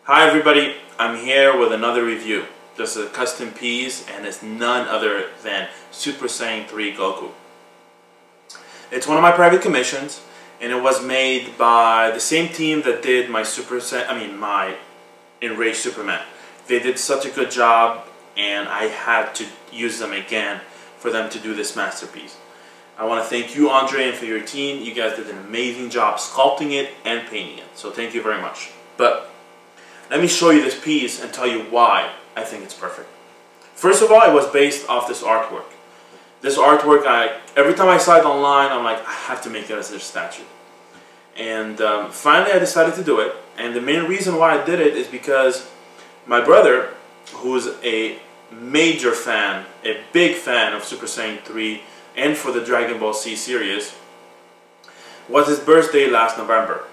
Hi everybody, I'm here with another review. This is a custom piece and it's none other than Super Saiyan 3 Goku. It's one of my private commissions and it was made by the same team that did my my Enraged Superman. They did such a good job and I had to use them again for them to do this masterpiece. I want to thank you, Andre, and for your team. You guys did an amazing job sculpting it and painting it. So thank you very much. But let me show you this piece and tell you why I think it's perfect. First of all, it was based off this artwork. This artwork, every time I saw it online, I'm like, I have to make it as a statue. And finally I decided to do it. And the main reason why I did it is because my brother, who's a major fan, a big fan of Super Saiyan 3 and for the Dragon Ball Z series, was his birthday last November.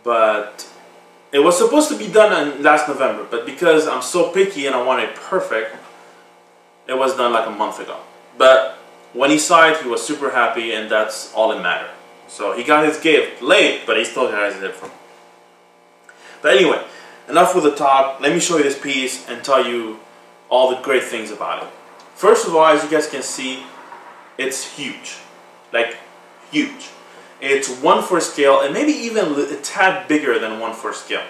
But it was supposed to be done last November, but because I'm so picky and I want it perfect, it was done like a month ago. But when he saw it, he was super happy, and that's all that mattered. So he got his gift late, but he still got his gift. But anyway, enough with the talk. Let me show you this piece and tell you all the great things about it. First of all, as you guys can see, it's huge. Like, huge. It's 1/4 scale, and maybe even a tad bigger than 1/4 scale.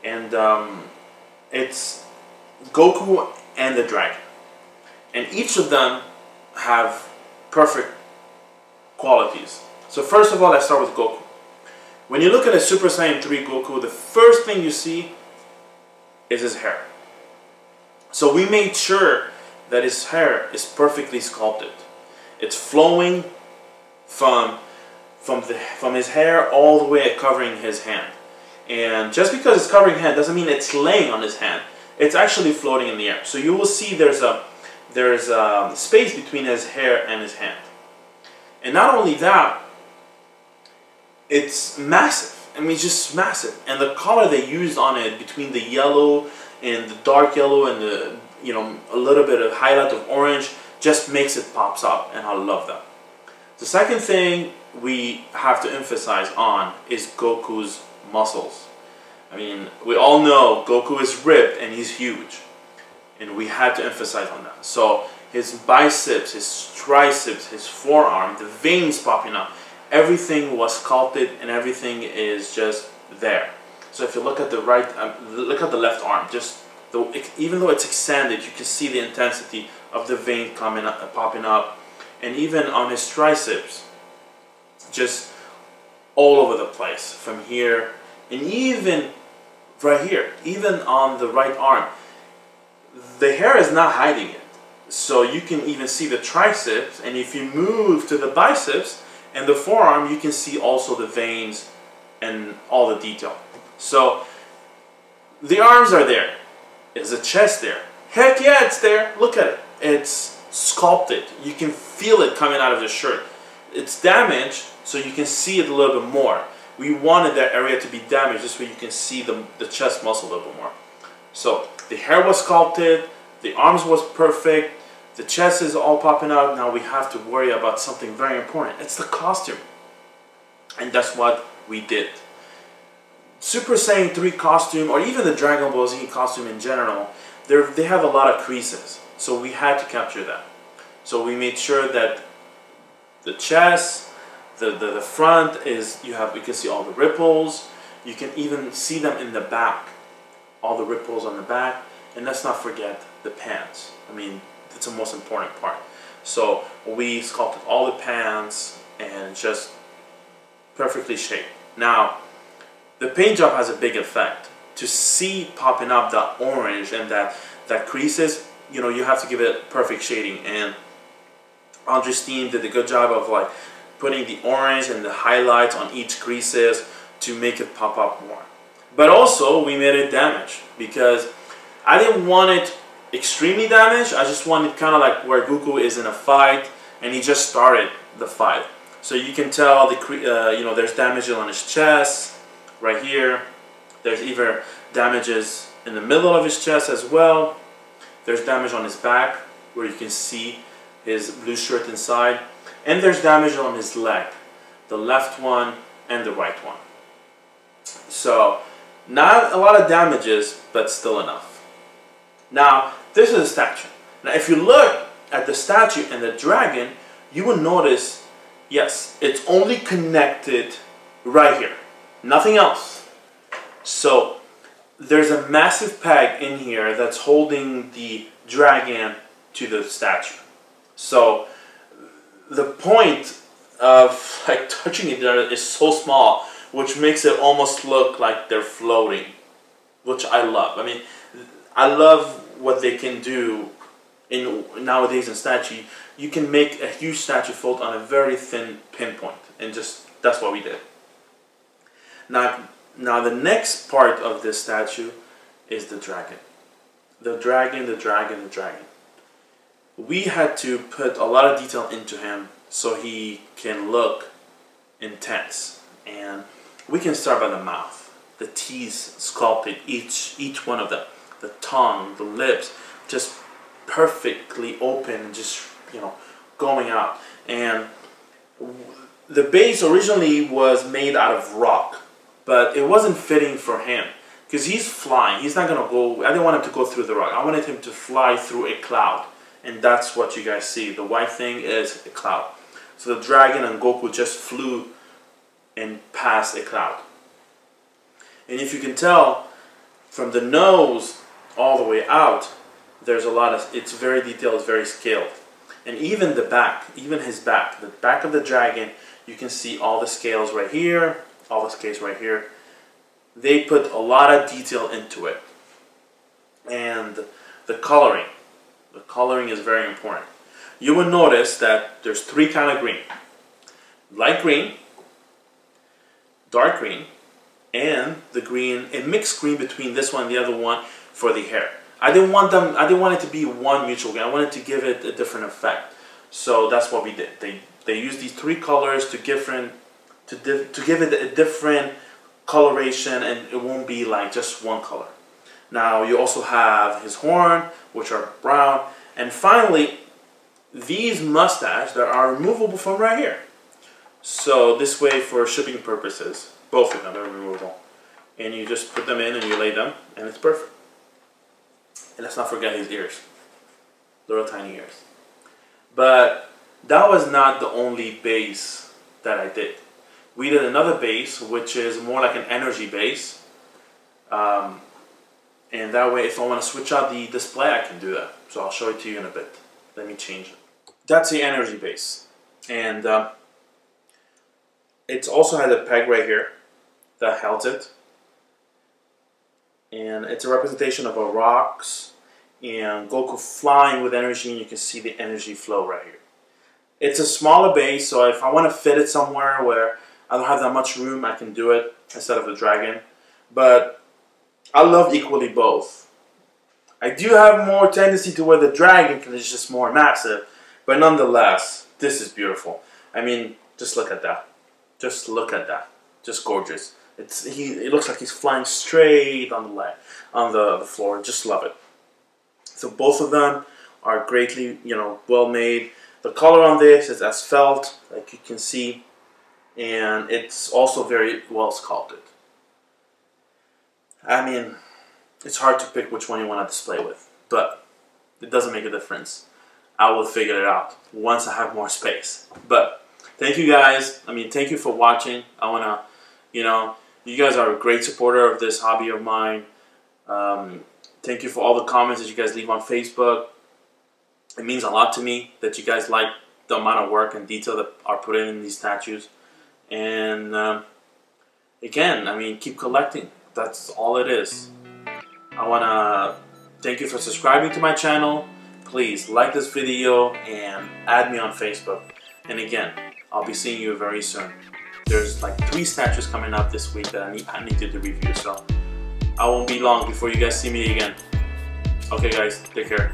And it's Goku and the dragon. And each of them have perfect qualities. So first of all, let's start with Goku. When you look at a Super Saiyan 3 Goku, the first thing you see is his hair. So we made sure that his hair is perfectly sculpted. It's flowing from his hair all the way covering his hand. And just because it's covering hand doesn't mean it's laying on his hand. It's actually floating in the air. So you will see there's a space between his hair and his hand. And not only that, it's massive. I mean, just massive. And the color they used on it, between the yellow and the dark yellow and the, a little bit of highlight of orange, just makes it pops up, and I love that. The second thing we have to emphasize on is Goku's muscles. I mean, we all know Goku is ripped and he's huge, and we had to emphasize on that. So his biceps, his triceps, his forearm, the veins popping up, everything was sculpted and everything is just there. So if you look at the look at the left arm, even though it's extended, you can see the intensity of the vein popping up, and even on his triceps, just all over the place, from here, and even right here, even on the right arm. The hair is not hiding it, so you can even see the triceps, and if you move to the biceps and the forearm, you can see also the veins and all the detail. So the arms are there. Is the chest there? Heck yeah, it's there. Look at it. It's sculpted. You can feel it coming out of the shirt. It's damaged, so you can see it a little bit more. We wanted that area to be damaged, this way you can see the chest muscle a little bit more. So the hair was sculpted, the arms was perfect, the chest is all popping out. Now we have to worry about something very important. It's the costume. And that's what we did. Super Saiyan 3 costume, or even the Dragon Ball Z costume in general, they have a lot of creases. So we had to capture that. So we made sure that the chest, the front is, you can see all the ripples. You can even see them in the back, all the ripples on the back. And let's not forget the pants. I mean, that's the most important part. So we sculpted all the pants and just perfectly shaped. Now, the paint job has a big effect. To see popping up that orange and that creases, you have to give it perfect shading. And Andre's team did a good job of like putting the orange and the highlights on each creases to make it pop up more. But also we made it damaged, because I didn't want it extremely damaged. I just wanted kind of like where Goku is in a fight and he just started the fight. So you can tell there's damage on his chest right here. There's even damages in the middle of his chest as well. There's damage on his back where you can see his blue shirt inside. And there's damage on his leg, the left one and the right one. So Not a lot of damages, but still enough. Now, this is a statue. Now, if you look at the statue and the dragon, you will notice, yes, it's only connected right here. Nothing else. So, there's a massive peg in here that's holding the dragon to the statue. So, the point of like touching it there is so small, which makes it almost look like they're floating, which I love. I mean, I love what they can do nowadays in statue. You can make a huge statue float on a very thin pinpoint, and just that's what we did. Now the next part of this statue is the dragon. The dragon. We had to put a lot of detail into him so he can look intense. And we can start by the mouth. The teeth sculpted, each one of them. The tongue, the lips, just perfectly open and just, you know, going out. And the base originally was made out of rock, but it wasn't fitting for him because he's flying. He's not gonna go. I didn't want him to go through the rock. I wanted him to fly through a cloud, and that's what you guys see. The white thing is a cloud. So the dragon and Goku just flew and passed a cloud. And if you can tell from the nose all the way out, there's a lot of, it's very detailed, it's very scaled. And even the back, even his back, the back of the dragon, you can see all the scales right here, all the scales right here. They put a lot of detail into it. And the coloring is very important. You will notice that there's three kinds of green. Light green, dark green, and the green, a mixed green between this one and the other one for the hair. I didn't want it to be one mutual green. I wanted to give it a different effect. So that's what we did. They used these three colors to give it a different coloration, and it won't be like just one color. Now you also have his horn, which are brown, and finally these mustaches that are removable from right here. So this way, for shipping purposes, both of them are removable, and you just put them in and you lay them, and it's perfect. And let's not forget his ears, little tiny ears. But that was not the only base that I did. We did another base, which is more like an energy base. And that way, if I want to switch out the display, I can do that. So I'll show it to you in a bit. Let me change it. That's the energy base. And it also has a peg right here that held it. And it's a representation of a rocks and Goku flying with energy, and you can see the energy flow right here. It's a smaller base, so if I want to fit it somewhere where I don't have that much room, I can do it instead of the dragon. But I love equally both. I do have more tendency to wear the dragon because it's just more massive, but nonetheless, this is beautiful. I mean, just look at that. Just look at that. Just gorgeous. It looks like he's flying straight on the floor. Just love it. So both of them are greatly, well made. The color on this is as felt, like you can see, and it's also very well sculpted. I mean, it's hard to pick which one you want to display with, but it doesn't make a difference. I will figure it out once I have more space. But thank you guys. I mean, thank you for watching. I want to, you guys are a great supporter of this hobby of mine. Thank you for all the comments that you guys leave on Facebook. It means a lot to me that you guys like the amount of work and detail that are put in these statues. And again, I mean, keep collecting. That's all it is. I want to thank you for subscribing to my channel. Please like this video and add me on Facebook. And again, I'll be seeing you very soon. There's like 3 statues coming up this week that I need to do review, so I won't be long before you guys see me again. Okay guys, take care.